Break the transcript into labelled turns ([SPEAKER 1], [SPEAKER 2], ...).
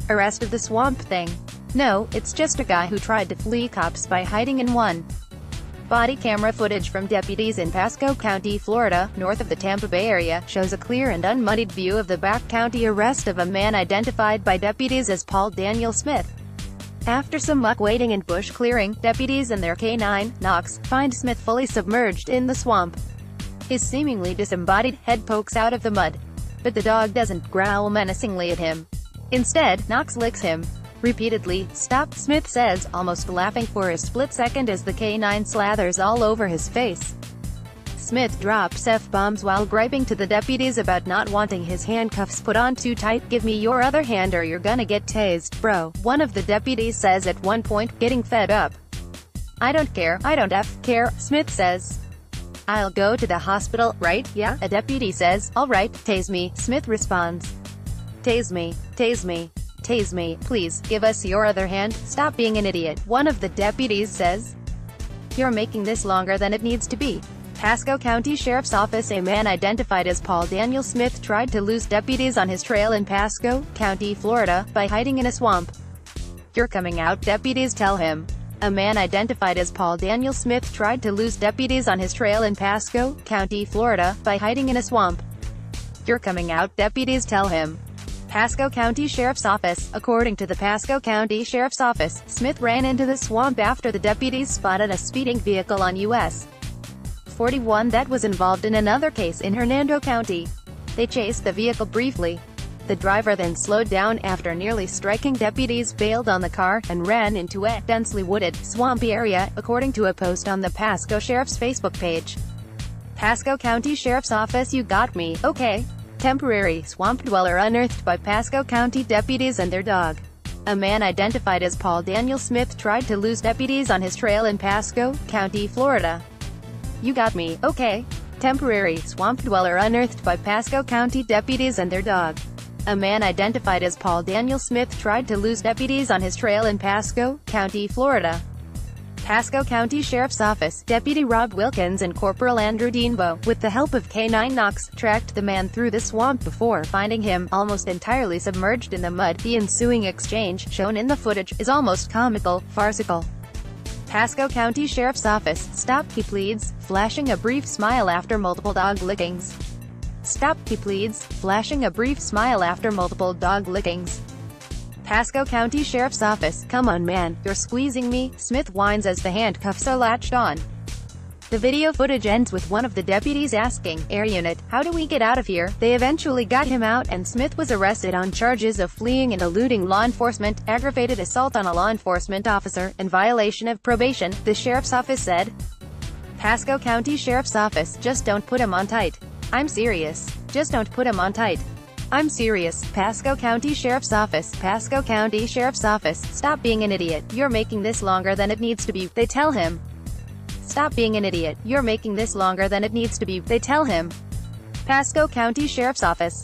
[SPEAKER 1] Arrested the swamp thing. No, it's just a guy who tried to flee cops by hiding in one. Body camera footage from deputies in Pasco County, Florida, north of the Tampa Bay area, shows a clear and unmuddied view of the back-county arrest of a man identified by deputies as Paul Daniel Smith. After some muck-wading and bush clearing, deputies and their canine, Knox, find Smith fully submerged in the swamp. His seemingly disembodied head pokes out of the mud. But the dog doesn't growl menacingly at him. Instead, Knox licks him. Repeatedly. Stop, Smith says, almost laughing for a split second as the canine slathers all over his face. Smith drops F-bombs while griping to the deputies about not wanting his handcuffs put on too tight. Give me your other hand or you're gonna get tased, bro, one of the deputies says at one point, getting fed up. I don't care, I don't care, Smith says. I'll go to the hospital, right? Yeah, a deputy says. Alright, tase me, Smith responds. Tase me, tase me. Tase me, please, give us your other hand, stop being an idiot, one of the deputies says. You're making this longer than it needs to be. Pasco County Sheriff's Office. A man identified as Paul Daniel Smith tried to lose deputies on his trail in Pasco County, Florida, by hiding in a swamp. You're coming out, deputies tell him. A man identified as Paul Daniel Smith tried to lose deputies on his trail in Pasco County, Florida, by hiding in a swamp. You're coming out, deputies tell him. Pasco County Sheriff's Office. According to the Pasco County Sheriff's Office, Smith ran into the swamp after the deputies spotted a speeding vehicle on US 41 that was involved in another case in Hernando County. They chased the vehicle briefly. The driver then slowed down after nearly striking deputies, bailed on the car, and ran into a densely wooded, swampy area, according to a post on the Pasco Sheriff's Facebook page. Pasco County Sheriff's Office. You got me, okay. Temporary swamp dweller unearthed by Pasco County deputies and their dog. A man identified as Paul Daniel Smith tried to lose deputies on his trail in Pasco County, Florida. You got me, okay. Temporary swamp dweller unearthed by Pasco County deputies and their dog. A man identified as Paul Daniel Smith tried to lose deputies on his trail in Pasco County, Florida. Pasco County Sheriff's Office. Deputy Rob Wilkins and Corporal Andrew Dienbo, with the help of K9 Knox, tracked the man through the swamp before finding him almost entirely submerged in the mud. The ensuing exchange, shown in the footage, is almost comical, farcical. Pasco County Sheriff's Office. Stop, he pleads, flashing a brief smile after multiple dog lickings. Stop, he pleads, flashing a brief smile after multiple dog lickings. Pasco County Sheriff's Office. Come on man, you're squeezing me, Smith whines as the handcuffs are latched on. The video footage ends with one of the deputies asking, "Air unit, how do we get out of here?" They eventually got him out, and Smith was arrested on charges of fleeing and eluding law enforcement, aggravated assault on a law enforcement officer, and violation of probation, the sheriff's office said. Pasco County Sheriff's Office. Just don't put him on tight. I'm serious. Just don't put him on tight. I'm serious. Pasco County Sheriff's Office. Pasco County Sheriff's Office. Stop being an idiot. You're making this longer than it needs to be, they tell him. Stop being an idiot. You're making this longer than it needs to be, they tell him. Pasco County Sheriff's Office.